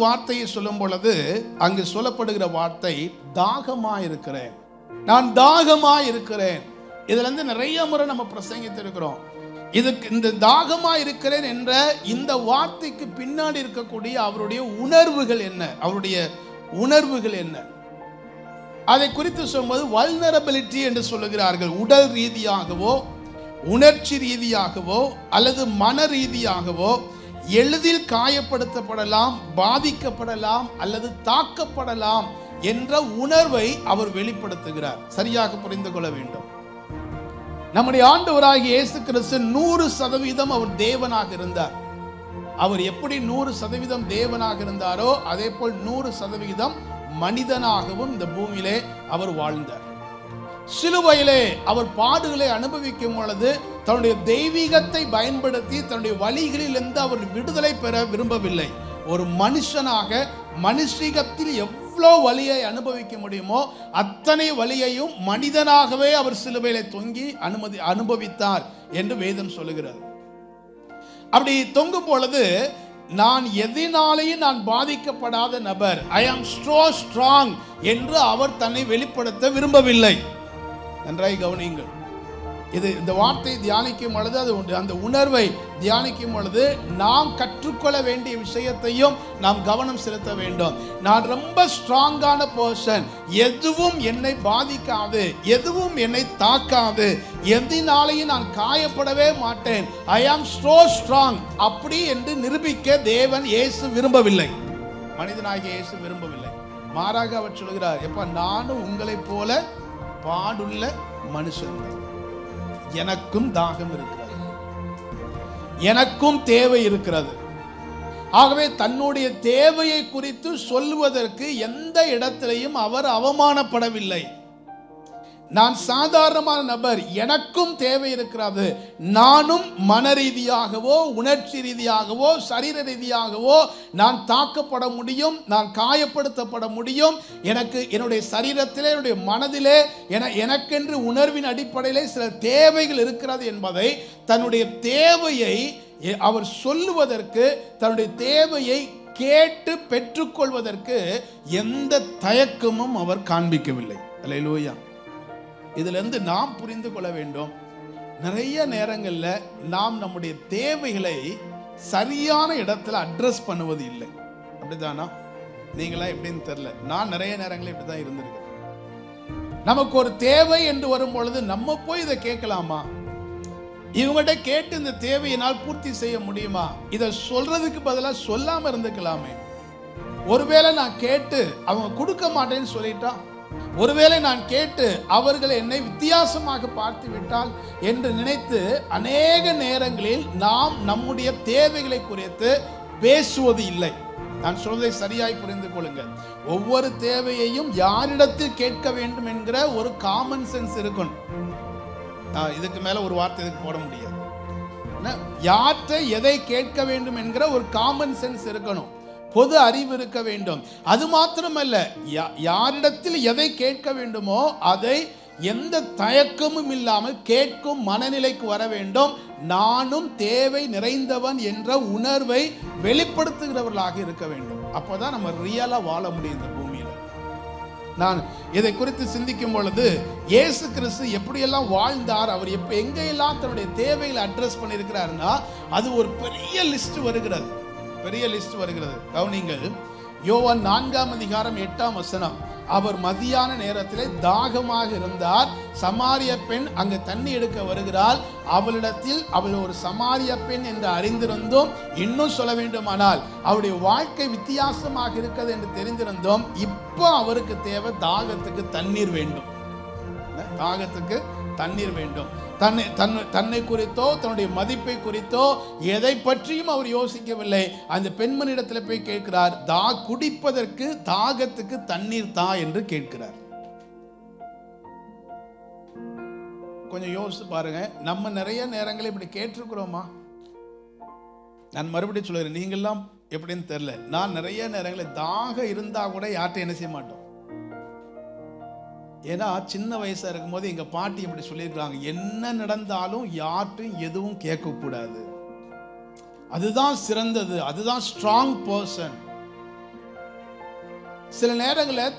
வார்த்தையை சொல்லும் பொழுது அங்கு சொல்லப்படுகிற வார்த்தை தாகமாயிருக்கிறேன், நான் தாகமாயிருக்கிறேன். இதுல இருந்து நிறைய முறை நம்ம பிரசங்கித்திருக்கிறோம். இதுக்கு இந்த தாகமாயிருக்கிறேன் என்ற இந்த வார்த்தைக்கு பின்னாடி இருக்கக்கூடிய அவருடைய உணர்வுகள் என்ன, அவருடைய உணர்வுகள் என்ன, அதை குறித்து சொல்லும்போது வல்னரபிலிட்டி என்று சொல்லுகிறார்கள். உடல் ரீதியாகவோ உணர்ச்சி ரீதியாகவோ அல்லது மன ரீதியாகவோ எளிதில் காயப்படுத்தப்படலாம், பாதிக்கப்படலாம் அல்லது தாக்கப்படலாம் என்ற உணர்வை அவர் வெளிப்படுத்துகிறார். சரியாக புரிந்து கொள்ள வேண்டும். நம்முடைய ஆண்டவராகிய இயேசு கிறிஸ்து 100% அவர் தேவனாக இருந்தார். அவர் எப்படி 100% தேவனாக இருந்தாரோ அதே போல் 100% மனிதனாகவும் இந்த பூமியிலே அவர் வாழ்ந்தார். சிலுவையிலே அவர் பாடுகளை அனுபவிக்கும் பொழுது தன்னுடைய தெய்வீகத்தை பயன்படுத்தி தன்னுடைய வழிகளிலிருந்து அவர் விடுதலை பெற விரும்பவில்லை. ஒரு மனுஷனாக மனுஷீகத்தில் எவ்வளோ வலியை அனுபவிக்க முடியுமோ அத்தனை வலியையும் மனிதனாகவே அவர் சிலுவையிலே தொங்கி அனுபவித்தார் என்று வேதம் சொல்லுகிறது. அப்படி தொங்கும் பொழுது நான் எதினாலேயும் நான் பாதிக்கப்படாத நபர், ஐ ஆம் so strong என்று அவர் தன்னை வெளிப்படுத்த விரும்பவில்லை. நன்றாய் கவனியுங்கள். இந்த வார்த்தையை தியானிக்கும் பொழுது அந்த உணர்வை தியானிக்கும் பொழுது நாம் கற்றுக்கொள்ள வேண்டிய விஷயத்தையும் நாம் கவனம் செலுத்த வேண்டும். நான் ரொம்ப ஸ்ட்ராங்கான பர்சன், எதுவும் என்னை பாதிக்காது, எதுவும் என்னை தாக்காது, எதினாலேயும் நான் காயப்படவே மாட்டேன், ஐ ஆம் so strong அப்படி என்று நிரூபிக்க தேவன் இயேசு விரும்பவில்லை, மனிதனாகிய இயேசு விரும்பவில்லை. மாறாக அவர் சொல்கிறார், எப்ப நானும் உங்களை போல பாடுள்ள மனுஷன், எனக்கும் தாகம் இருக்கிறது, எனக்கும் தேவை இருக்கிறது. ஆகவே தன்னுடைய தேவையை குறித்து சொல்லுவதற்கு எந்த இடத்திலையும் அவர் அவமானப்படவில்லை. நான் சாதாரணமான நபர், எனக்கும் தேவை இருக்கிறது, நானும் மன ரீதியாகவோ உணர்ச்சி ரீதியாகவோ சரீர ரீதியாகவோ நான் தாக்கப்பட முடியும், நான் காயப்படுத்தப்பட முடியும். எனக்கு என்னுடைய சரீரத்திலே என்னுடைய மனதிலே எனக்கென்று உணர்வின் அடிப்படையிலே சில தேவைகள் இருக்கிறது என்பதை தன்னுடைய தேவையை அவர் சொல்லுவதற்கு, தன்னுடைய தேவையை கேட்டு பெற்றுக்கொள்வதற்கு எந்த தயக்கமும் அவர் காண்பிக்கவில்லை. அல்லேலூயா. இதிலிருந்து நாம் புரிந்து கொள்ள வேண்டும், நிறைய நேரங்களில் நாம் நம்முடைய தேவைகளை சரியான இடத்துல அட்ரஸ் பண்ணுவது இல்லை. அப்படித்தானா? நீங்களா எப்படின்னு தெரியல, நான் நிறைய நேரங்களில் இப்படி தான் இருந்திருக்கேன். நமக்கு ஒரு தேவை என்று வரும் பொழுது நம்ம போய் இதை கேட்கலாமா, இவங்ககிட்ட கேட்டு இந்த தேவையினால் பூர்த்தி செய்ய முடியுமா, இதை சொல்றதுக்கு பதிலாக சொல்லாம இருந்துக்கலாமே. ஒருவேளை நான் கேட்டு அவங்க கொடுக்க மாட்டேன்னு சொல்லிட்டா, ஒருவேளை நான் கேட்டு அவர்கள் என்னை வித்தியாசமாக பார்த்து விட்டால் என்று நினைத்து அநேக நேரங்களில் நாம் நம்முடைய தேவைகளை குறித்து பேசுவது இல்லை. நான் சொல்வதை சரியாய் புரிந்து கொள்ளுங்கள். ஒவ்வொரு தேவையையும் யாரிடத்தில் கேட்க வேண்டும் என்கிற ஒரு காமன் சென்ஸ் இருக்கணும். இதுக்கு மேல ஒரு வார்த்தை இதுக்கு போட முடியாது. யார்கிட்ட எதை கேட்க வேண்டும் என்கிற ஒரு காமன் சென்ஸ் இருக்கணும், பொது அறிவு இருக்க வேண்டும். அது மாத்திரமல்ல, யாரிடத்தில் எதை கேட்க வேண்டுமோ அதை எந்த தயக்கமும் இல்லாமல் கேட்கும் மனநிலைக்கு வர வேண்டும். நானும் தேவை நிறைந்தவன் என்ற உணர்வை வெளிப்படுத்துகிறவர்களாக இருக்க வேண்டும். அப்போதான் நம்ம ரியலா வாழ முடியும் இந்த பூமியில. நான் இதை குறித்து சிந்திக்கும் பொழுது இயேசு கிறிஸ்து எப்படியெல்லாம் வாழ்ந்தார், அவர் எங்கெல்லாம் தன்னுடைய தேவைகளை அட்ரஸ் பண்ணியிருக்கிறாருன்னா அது ஒரு பெரிய லிஸ்ட் வருகிறது, பெரிய லிஸ்ட் வருகிறது. கவனிங்கள், யோவான் 4:8 அவர் மதியான நேரத்திலே தாகமாக இருந்தார். சமாரிய பெண் அங்கு தண்ணி எடுக்க வருகிறாள். அவளிடத்தில் அவள் ஒரு சமாரிய பெண் என்று அறிந்திருந்தோம். இன்னும் சொல்ல வேண்டுமானால் அவருடைய வாழ்க்கை வித்தியாசமாக இருக்கிறது என்று தெரிந்திருந்தோம். இப்போ அவருக்கு தேவை தாகத்துக்கு தண்ணீர் வேண்டும், தாகத்துக்கு தண்ணீர் வேண்டும். தன்னை குறித்தோ தன்னுடைய மதிப்பை குறித்தோ எதை பற்றியும் அவர் யோசிக்கவில்லை. அந்த பெண்மணியிடத்தில் போய் கேட்கிறார், குடிப்பதற்கு தாகத்துக்கு தண்ணீர் தா என்று கேட்கிறார். கொஞ்சம் யோசிச்சு பாருங்க, நம்ம நிறைய நேரங்களில் இப்படி கேட்டிருக்கிறோமா? நான் மறுபடியும் சொல்லுறேன், நீங்கெல்லாம் எப்படின்னு தெரியல, நான் நிறைய நேரங்களில் தாகம் இருந்தா கூட யார்கிட்ட என்ன செய்ய மாட்டோம். ஏன்னா சின்ன வயசா இருக்கும் போது எங்க பாட்டி இப்படி சொல்லியிருக்காங்க, என்ன நடந்தாலும் யார்ட்டும் எதுவும் கேட்கக்கூடாது, அதுதான் சிறந்தது, அதுதான் ஸ்ட்ராங் பர்சன். சில நேரங்களில்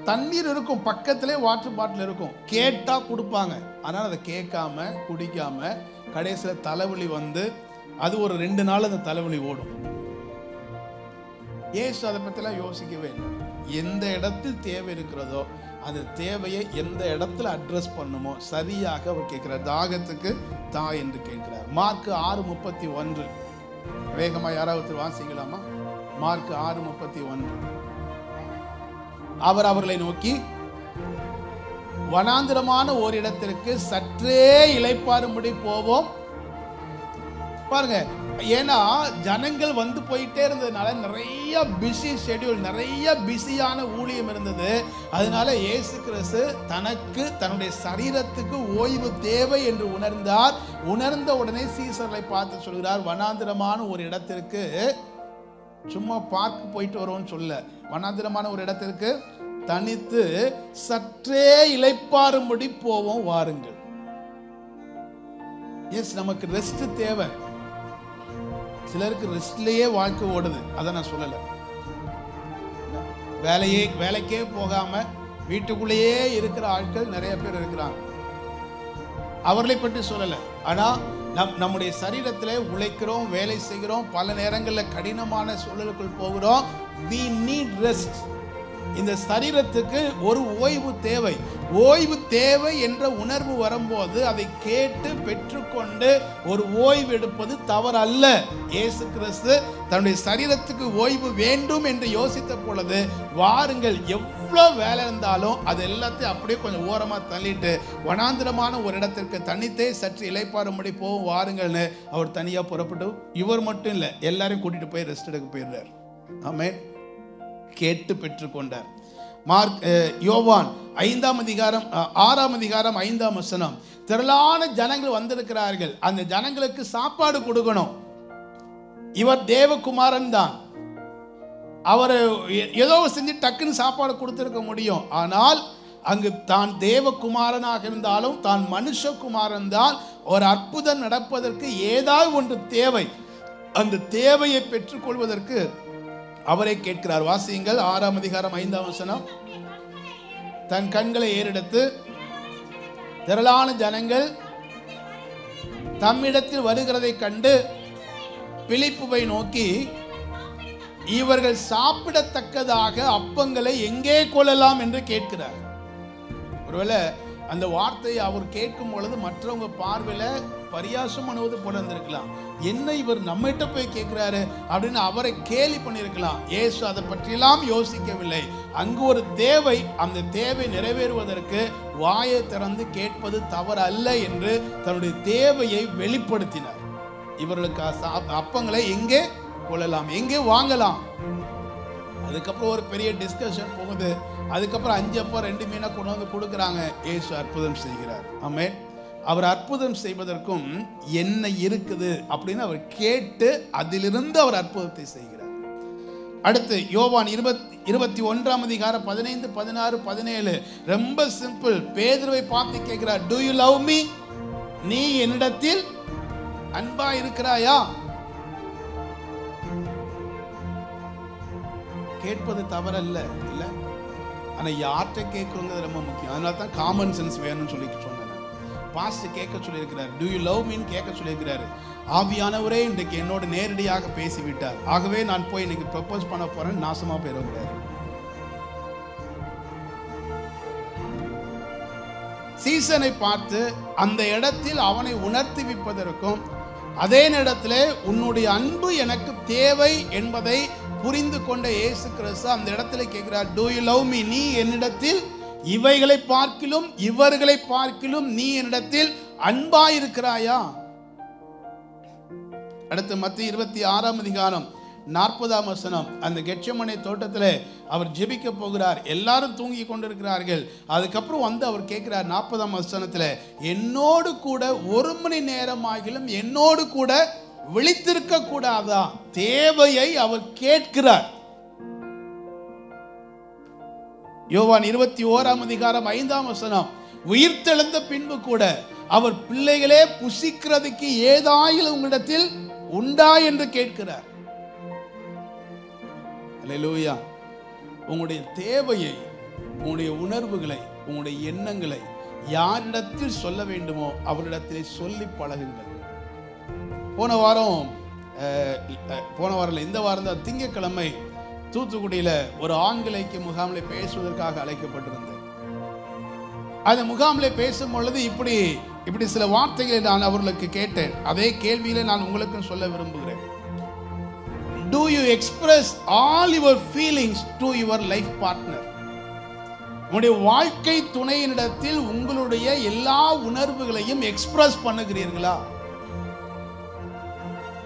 தண்ணீர் இருக்கும், பக்கத்திலே வாட்டர் பாட்டில் இருக்கும், கேட்டா கொடுப்பாங்க. ஆனால் அதை கேட்காம குடிக்காம கடைசியில் தலைவலி வந்து அது ஒரு 2 நாள் அந்த தலைவலி ஓடும். இயேசு அதை பற்றிலாம் யோசிக்கவே இல்லை. எந்த இடத்தில் தேவை இருக்கிறதோ அந்த தேவையை எந்த இடத்துல அட்ரஸ் பண்ணுமோ சரியாக அவர் கேட்கிறார். தாகத்துக்கு தா என்று கேட்கிறார். மார்க் 6:31 வேகமாக யாராவது வாசிக்கலாமா? மார்க் 6:31. அவர் அவர்களை நோக்கி, வனாந்திரமான ஓரிடத்திற்கு சற்றே இளைப்பாறும்படி போவோம். பாருங்க, ஏன்னா ஜனங்கள் வந்து போயிட்டே இருந்ததுனால நிறைய பிஸி ஷெட்யூல், நிறைய பிஸியான ஊழியம் இருந்தது. அதனால இயேசு கிறிஸ்து தனக்கு தன்னுடைய சரீரத்துக்கு ஓய்வு தேவை என்று உணர்ந்தார். உணர்ந்த உடனே சீசர்களை பார்த்து சொல்கிறார், வனாந்திரமான ஒரு இடத்திற்கு சும்மா பார்க்க போயிட்டு வருவோம்னு சொல்ல, வனாந்திரமான ஒரு இடத்திற்கு தனித்து சற்றே இளைப்பாறும்படி போவோம், வாருங்கள். எஸ், நமக்கு ரெஸ்ட் தேவை. சிலருக்கு ரெஸ்ட்லயே வாழ்க்கை ஓடுது, அதை நான் சொல்லல. வேலைக்கே போகாம வீட்டுக்குள்ளேயே இருக்கிற ஆட்கள் நிறைய பேர் இருக்கிறாங்க, அவர்களை பற்றி சொல்லல. ஆனா நம்முடைய சரீரத்திலே உழைக்கிறோம், வேலை செய்கிறோம், பல நேரங்களில் கடினமான சூழலுக்குள் போகிறோம். we need rest. இந்த சரீரத்துக்கு ஒரு ஓய்வு தேவை. ஓய்வு தேவை என்ற உணர்வு வரும்போது அதை கேட்டு பெற்றுக்கொண்டு ஒரு ஓய்வு எடுப்பது தவறல்ல. இயேசு கிறிஸ்து தன்னுடைய சரீரத்துக்கு ஓய்வு வேண்டும் என்று யோசித்த பொழுது, வாருங்கள், எவ்வளோ வேலை இருந்தாலும் அது எல்லாத்தையும் அப்படியே கொஞ்சம் ஓரமாக தள்ளிட்டு வனாந்திரமான ஒரு இடத்திற்கு தனித்தே சற்று இளைப்பாறும்படி போவோம், வாருங்கள்னு அவர் தனியாக புறப்பட்டு, இவர் மட்டும் இல்லை எல்லாரையும் கூட்டிட்டு போய் ரெஸ்ட் எடுக்க போயிடுறார். ஆமென். கேட்டு பெற்றுக்கொண்டார். யோவான் 5ஆம் அதிகாரம் 6ஆம் அதிகாரம் 5ஆம் வசனம். திரளான ஜனங்கள் வந்திருக்கிறார்கள், அந்த ஜனங்களுக்கு சாப்பாடு கொடுக்கணும். இவர் தேவகுமாரன் தான், அவர் ஏதோ செஞ்சு டக்குன்னு சாப்பாடு கொடுத்திருக்க முடியும். ஆனால் அங்கு தான் தேவகுமாரனாக இருந்தாலும் தான் மனுஷகுமாரன் தான். ஒரு அற்புதம் நடப்பதற்கு ஏதாவது ஒன்று தேவை. அந்த தேவையை பெற்றுக்கொள்வதற்கு அவரை கேட்கிறார். வாசியுங்கள் 6ஆம் அதிகாரம் 5ஆம் வசனம். தன் கண்களை ஏறெடுத்து திரளான ஜனங்கள் தம்மிடத்தில் வருகிறதை கண்டு பிலிப்புவை நோக்கி, இவர்கள் சாப்பிடத்தக்கதாக அப்பங்களை எங்கே கொள்ளலாம் என்று கேட்கிறார். ஒருவேளை அந்த வார்த்தையை அவர் கேட்கும் பொழுது மற்றவங்க பார்வையில பரியாசம் பண்ணுவது போல இருந்திருக்கலாம். என்ன இவர் நம்மகிட்ட போய் கேட்கிறாரு அப்படின்னு அவரை கேலி பண்ணியிருக்கலாம். இயேசு அதை பற்றியெல்லாம் யோசிக்கவில்லை. அங்கு ஒரு தேவை, அந்த தேவை நிறைவேறுவதற்கு வாயை திறந்து கேட்பது தவறு அல்ல என்று தன்னுடைய தேவையை வெளிப்படுத்தினார். இவர்களுக்கு அப்பங்களை எங்கே கொள்ளலாம், எங்கே வாங்கலாம். அதுக்கப்புறம் ஒரு பெரிய டிஸ்கஷன் போகுது. அதுக்கப்புறம் 5 அப்பம் 2 மீனை கொண்டு வந்து கொடுக்குறாங்க. இயேசு அற்புதம் செய்கிறார். ஆமென். அவர் அற்புதம் செய்வதற்கும் என்ன இருக்குது அப்படின்னு அவர் கேட்டு அதிலிருந்து அவர் அற்புதத்தை செய்கிறார். அடுத்து யோவான் 21ஆம் அதிகாரம் 15, 16, 17 ரொம்ப சிம்பிள். பேதுருவை பார்த்து கேட்கிறார், do you love me? நீ என்னிடத்தில் அன்பா இருக்கிறாயா? கேட்பது தவறல்ல, இல்ல. ஆனா யார்கிட்ட கேட்கறோங்கிறது ரொம்ப முக்கியம். அதனால தான் காமன் சென்ஸ் வேணும்னு சொல்லி சொன்னேன். பாஸ்ட் கேட்க சொல்லியிருக்கிறார், do you love me கேட்க சொல்லியிருக்கிறாரு. ஆவியானவரே இன்றைக்கு என்னோடு நேரடியாக பேசிவிட்டார். ஆகவே நான் போய் இன்னைக்கு ப்ரப்போஸ் பண்ண போறேன், நாசமா போயிடக்கூடாது. சீசனை பார்த்து அந்த இடத்தில் அவனை உணர்த்தி வைப்பதற்கும், அதே நேரத்தில் உன்னுடைய அன்பு எனக்கு தேவை என்பதை புரிந்து கொண்ட இயேசு கிறிஸ்து அந்த இடத்துல கேட்கிறார், do you love me? நீ என்னிடத்தில் இவைகளை பார்க்கிலும் இவர்களை பார்க்கிலும் நீ என்னிடத்தில் அன்பாயிருக்கிறாயா? அடுத்து மத்திய 26ஆம் அதிகாரம் 40ஆம் வசனம். அந்த கெத்செமனே தோட்டத்தில் அவர் ஜெபிக்க போகிறார். எல்லாரும் தூங்கி கொண்டிருக்கிறார்கள். அதுக்கப்புறம் வந்து அவர் கேட்கிறார் 40ஆம் வசனத்தில், என்னோடு கூட 1 மணி நேரம் ஆகிலும் என்னோடு கூட விழித்திருக்க கூடாதா? தேவையை அவர் கேட்கிறார். யோவான் 21ஆம் அதிகாரம் 5ஆம் வசனம். உயிர்த்தெழுந்த பின்பு கூட அவர் பிள்ளைகளே புசிக்கிறதுக்கு ஏதாயிலும் உங்களிடத்தில் உண்டா என்று கேட்கிறார். அல்லேலூயா. உங்களுடைய தேவையை, உங்களுடைய உணர்வுகளை, உங்களுடைய எண்ணங்களை யாரிடத்தில் சொல்ல வேண்டுமோ அவரிடத்திலே சொல்லி பழகுங்கள். போன வாரம் இந்த வாரம் தான் திங்கட்கிழமை தூத்துக்குடியில் ஒரு ஆண்கள் ஐக்கிய முகாமில் பேசுவதற்காக அழைக்கப்பட்டிருந்தேன். அந்த முகாமில் பேசும் பொழுது இப்படி சில வார்த்தைகளை நான் அவர்களுக்கு கேட்டேன். அதே கேள்வியில நான் உங்களுக்கும் சொல்ல விரும்புகிறேன். Do you express all your feelings to your life partner? உங்களுடைய வாழ்க்கை துணையினிடத்தில் உங்களுடைய எல்லா உணர்வுகளையும் எக்ஸ்பிரஸ் பண்ணுகிறீர்களா?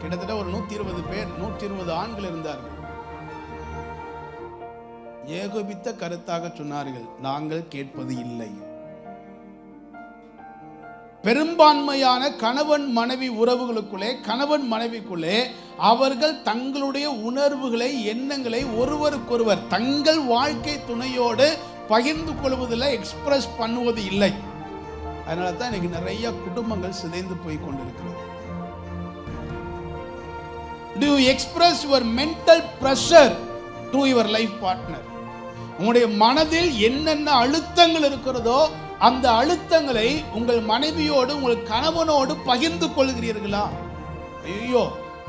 கிட்டத்தட்ட ஒரு 120 ஆண்கள் இருந்தார்கள். ஏகோபித்த கருத்தாக சொன்னார்கள், நாங்கள் கேட்பது இல்லை. பெரும்பான்மையான கணவன் மனைவி உறவுகளுக்குள்ளே, கணவன் மனைவிக்குள்ளே அவர்கள் தங்களுடைய உணர்வுகளை, எண்ணங்களை ஒருவருக்கொருவர் தங்கள் வாழ்க்கை துணையோடு பகிர்ந்து கொள்வதில் எக்ஸ்பிரஸ் பண்ணுவது இல்லை. அதனால தான் இன்னைக்கு நிறைய குடும்பங்கள் சிதைந்து போய் கொண்டிருக்கிறது. Do you express your mental pressure to your life partner? உங்களுடைய மனதில் என்னென்ன அழுத்தங்கள் இருக்கிறதோ அந்த அழுத்தங்களை உங்கள் மனைவியோடு, உங்கள் கணவனோடு பகிர்ந்து கொள்கிறீர்களா? ஐயோ,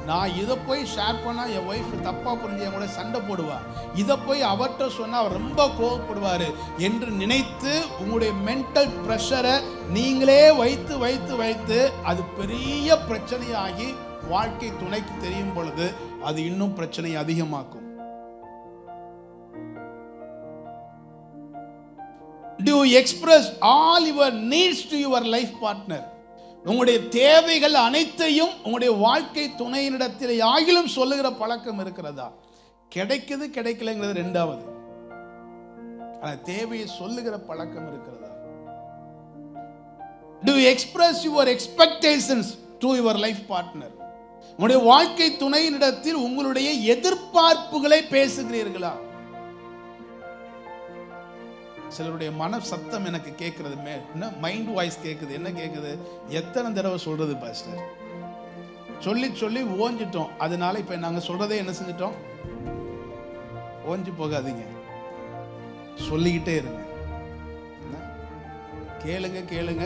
நான் இதை போய் ஷேர் பண்ணா என் ஒய்ஃப் தப்பா புரிஞ்சு கூட சண்டை போடுவா, இதை போய் அவர்கிட்ட சொன்னா அவர் ரொம்ப கோவப்படுவாரு என்று நினைத்து உங்களுடைய மென்டல் ப்ரெஷரை நீங்களே வைத்து வைத்து வைத்து அது பெரிய பிரச்சனையாகி வாழ்க்கை துணைக்கு தெரியும் பொழுது அது இன்னும் பிரச்சனை அதிகமாக்கும். Do you express all your needs to your life partner? உங்களுடைய தேவைகள் அனைத்தையும் உங்களுடைய வாழ்க்கை துணையினிடத்தில் ஆகிலும் சொல்லுகிற பழக்கம் இருக்கிறதா? கிடைக்குது கிடைக்கலங்கிறது ரெண்டாவது. ஆனா தேவையை சொல்லுகிற பழக்கம் இருக்கிறதா? Do you express your expectations to your life partner? உங்களுடைய வாழ்க்கை துணையினிடத்தில் உங்களுடைய எதிர்பார்ப்புகளை பேசுகிறீர்களா? சிலருடைய மன சத்தம் எனக்கு கேட்கறது, மைண்ட் வாய்ஸ் கேட்குது. என்ன கேட்குது? எத்தனை தடவை சொல்றது பாஸ்டர்? சொல்லி சொல்லி ஓஞ்சிட்டோம். அதனால இப்ப நாங்க சொல்றதே என்ன செஞ்சிட்டோம்? ஓஞ்சி போகாதீங்க, சொல்லிக்கிட்டே இருங்க. கேளுங்க கேளுங்க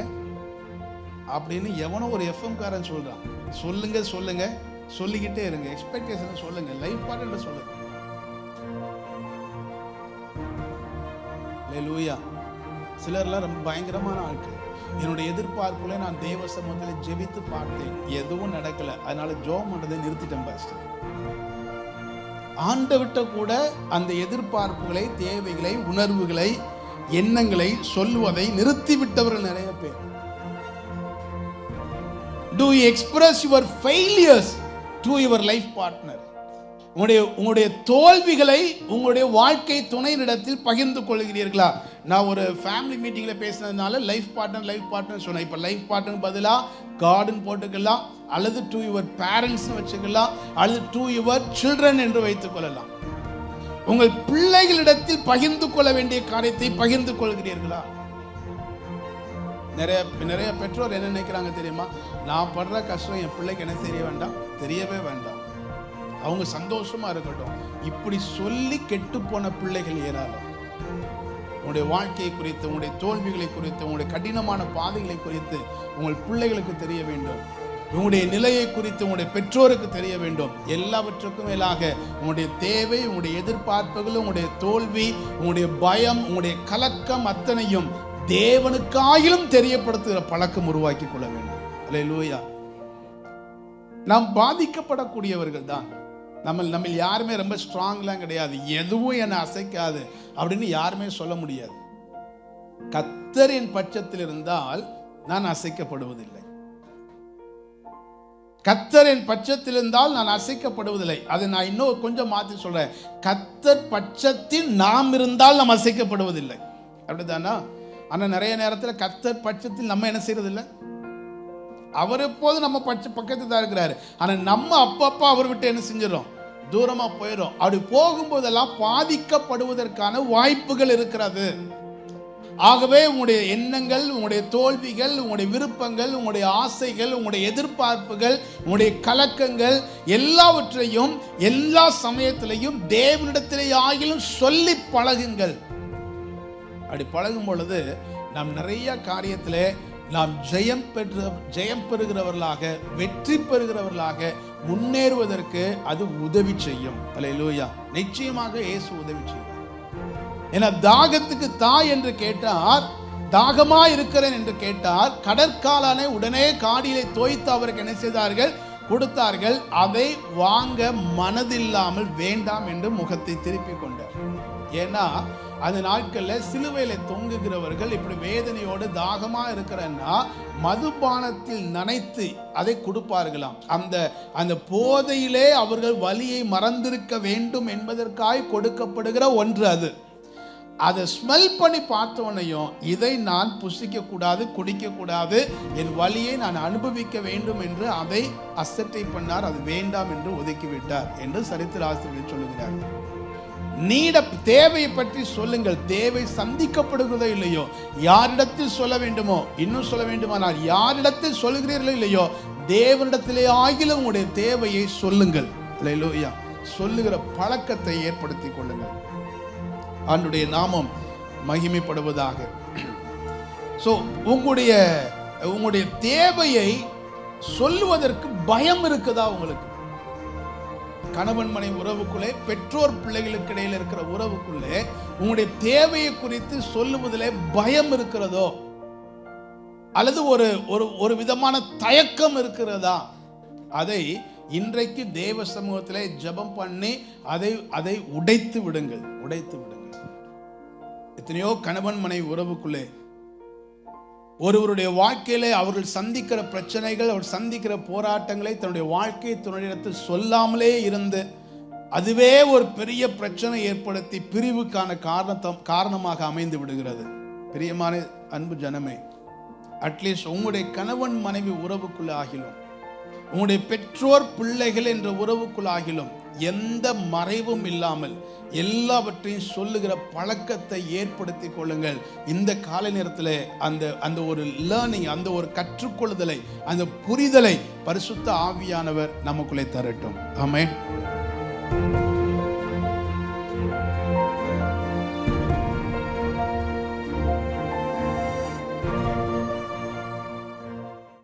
அப்படின்னு எவனோ ஒரு எஃப்எம் காரன் சொல்றான். சொல்லுங்க சொல்லுங்க, சொல்லிக்கிட்டே இருங்க. எக்ஸ்பெக்டேஷன் சொல்லுங்க, லைஃப் பார்ட்னர் சொல்லுங்க. அல்லேலூயா. சிலர்லாம் ரொம்ப பயங்கரமான ஆட்கள். என்னுடைய எதிர்பார்ப்புல நான் தேவ சமூகத்தில் ஜெபித்து பார்த்தேன், எதுவும் நடக்கல, அதனால ஜெபம் பண்றதை நிறுத்திட்டேன் பாஸ்டர். ஆண்டவர்கிட்ட கூட அந்த எதிர்பார்ப்புகளை, தேவைகளை, உணர்வுகளை, எண்ணங்களை சொல்லுவதை நிறுத்திவிட்டவர்கள் நிறைய பேர். Do you express your failures to your life partner? உங்களுடைய தோல்விகளை உங்களுடைய வாழ்க்கை துணையினிடத்தில் பகிர்ந்து கொள்கிறீர்களா? நான் ஒரு ஃபேமிலி மீட்டிங்ல பேசினதுனால லைஃப் பார்ட்னர் சொன்னேன். இப்போ லைஃப் பார்ட்னர் பதிலாக கார்டன் போட்டுக்கலாம், அல்லது டு யுவர் பேரண்ட்ஸ் வச்சுக்கலாம், அல்லது டு யுவர் சில்ட்ரன் என்று வைத்துக் கொள்ளலாம். உங்கள் பிள்ளைகளிடத்தில் பகிர்ந்து கொள்ள வேண்டிய காரியத்தை பகிர்ந்து கொள்கிறீர்களா? நிறைய பெற்றோர் என்ன நினைக்கிறாங்க தெரியுமா? நான் படுற கஷ்டம் என் பிள்ளைக்கு என்ன தெரிய வேண்டாம், தெரியவே வேண்டாம், அவங்க சந்தோஷமா இருக்கட்டும். இப்படி சொல்லி கெட்டு போன பிள்ளைகள் ஏராளம். உங்களுடைய வாழ்க்கையை குறித்து, உங்களுடைய தோல்விகளை குறித்து, உங்களுடைய கடினமான பாதைகளை குறித்து உங்கள் பிள்ளைகளுக்கு தெரிய வேண்டும். உங்களுடைய நிலையை குறித்து உங்களுடைய பெற்றோருக்கு தெரிய வேண்டும். எல்லாவற்றுக்கும் மேலாக உங்களுடைய தேவை, உங்களுடைய எதிர்பார்ப்புகள், உங்களுடைய தோல்வி, உங்களுடைய பயம், உங்களுடைய கலக்கம் அத்தனையும் தேவனுக்காயிலும் தெரியப்படுத்துகிற பழக்கம் உருவாக்கி கொள்ள வேண்டும். அல்லேலூயா. நாம் பாதிக்கப்படக்கூடியவர்கள் தான். நம்ம யாருமே ரொம்ப ஸ்ட்ராங்லாம் கிடையாது. எதுவும் என்னை அசைக்காது அப்படின்னு யாருமே சொல்ல முடியாது. கர்த்தர் என் பட்சத்தில் இருந்தால் நான் அசைக்கப்படுவதில்லை. கர்த்தர் என் பட்சத்தில் இருந்தால் நான் அசைக்கப்படுவதில்லை. அதை நான் இன்னும் கொஞ்சம் மாற்றி சொல்றேன். கர்த்தர் பட்சத்தில் நாம் இருந்தால் நாம் அசைக்கப்படுவதில்லை. அப்படிதானா? ஆனா நிறைய நேரத்தில் கர்த்தர் பட்சத்தில் நம்ம என்ன செய்யறதில்லை. அவர் எப்போது நம்ம பக்கத்தில் தான் இருக்கிறாரு. ஆனா நம்ம அப்பப்போ அவர் விட்டு என்ன செஞ்சிடறோம், தூரமா போயிடும். அப்படி போகும்போதெல்லாம் பாதிக்கப்படுவதற்கான வாய்ப்புகள் இருக்கிறது. ஆகவே உங்களுடைய எண்ணங்கள், உங்களுடைய தோல்விகள், உங்களுடைய விருப்பங்கள், உங்களுடைய ஆசைகள், உங்களுடைய எதிர்பார்ப்புகள், உங்களுடைய கலக்கங்கள் எல்லாவற்றையும் எல்லா சமயத்திலையும் தேவனிடத்திலே ஆகிலும் சொல்லி பழகுங்கள். அப்படி பழகும் பொழுது நாம் நிறைய காரியத்திலே நாம் ஜெயம் பெறுகிறவர்களாக, வெற்றி பெறுகிறவர்களாக முன்னேறுவதற்கு அது உதவி செய்யும். அல்லேலூயா. நிச்சயமாக இயேசு உதவி செய்வார். ஏன்னா தாகத்துக்கு தாய் என்று கேட்டார், தாகமா இருக்கிறேன் என்று கேட்டார். கடற்காலனை உடனே காடியிலே தோய்த்து அவருக்கு என்ன செய்தார்கள்? கொடுத்தார்கள். அதை வாங்க மனதில்லாமல் வேண்டாம் என்று முகத்தை திருப்பிக் கொண்டார். ஏன்னா அந்த நாட்களில் சிலுவையில் தொங்குகிறவர்கள் இப்படி வேதனையோடு தாகமா இருக்கிறன்னா மதுபானத்தில் நனைத்து அதை கொடுப்பார்களாம். அந்த போதையிலே அவர்கள் வலியை மறந்திருக்க வேண்டும் என்பதற்காக கொடுக்கப்படுகிற ஒன்று அது. அதை ஸ்மெல் பண்ணி பார்த்தோன்னையும் இதை நான் புசிக்க கூடாது, குடிக்க கூடாது, என் வலியை நான் அனுபவிக்க வேண்டும் என்று அதை அசட்டை பண்ணார். அது வேண்டாம் என்று ஒதுக்கிவிட்டார் என்று சரித்திர ஆசிரியர்கள் சொல்லுகிறார்கள். தேவையை பற்றி சொல்லுங்கள். தேவை சந்திக்கப்படுகிறதோ இல்லையோ, யாரிடத்தில் சொல்ல வேண்டுமோ, இன்னும் சொல்ல வேண்டுமானால் யாரிடத்தில் சொல்லுகிறீர்களோ இல்லையோ, தேவனிடத்திலே ஆகிலும் உங்களுடைய தேவையை சொல்லுங்கள். அல்லேலூயா. சொல்லுகிற பழக்கத்தை ஏற்படுத்திக் கொள்ளுங்கள். ஆண்டவருடைய நாமம் மகிமைப்படுவதாக. சோ உங்களுடைய தேவையை சொல்லுவதற்கு பயம் இருக்குதா உங்களுக்கு? கணவன் மனைவி உறவுக்குள்ளே, பெற்றோர் பிள்ளைகளுக்கு இடையில் இருக்கிற உறவுக்குள்ளே உங்களுடைய தேவையை குறித்து சொல்லுவதிலே பயம் இருக்கிறதோ, அல்லது ஒரு விதமான தயக்கம் இருக்கிறதா? அதை இன்றைக்கு தேவ சமூகத்திலே ஜெபம் பண்ணி அதை உடைத்து விடுங்கள். எத்தனையோ கணவன் மனைவி உறவுக்குள்ளே ஒருவருடைய வாழ்க்கையிலே அவர்கள் சந்திக்கிற பிரச்சனைகள், அவர் சந்திக்கிற போராட்டங்களை தன்னுடைய வாழ்க்கை துணையிடத்தில் சொல்லாமலே இருந்து அதுவே ஒரு பெரிய பிரச்சனை ஏற்படுத்தி பிரிவுக்கான காரணமாக அமைந்து விடுகிறது. பிரியமான அன்பு ஜனமே, அட்லீஸ்ட் உங்களுடைய கணவன் மனைவி உறவுக்குள்ள ஆகிலும், உங்களுடைய பெற்றோர் பிள்ளைகள் என்ற உறவுக்குள் ஆகிலும் எந்த மறைவும் இல்லாமல் எல்லாவற்றையும் சொல்லுகிற பழக்கத்தை ஏற்படுத்திக் கொள்ளுங்கள். இந்த காலை நேரத்தில் அந்த ஒரு லேர்னிங், அந்த ஒரு கற்றுக்கொள்ளுதலை, அந்த புரிதலை பரிசுத்த ஆவியானவர் நமக்குள்ளே தரட்டும். ஆமென்.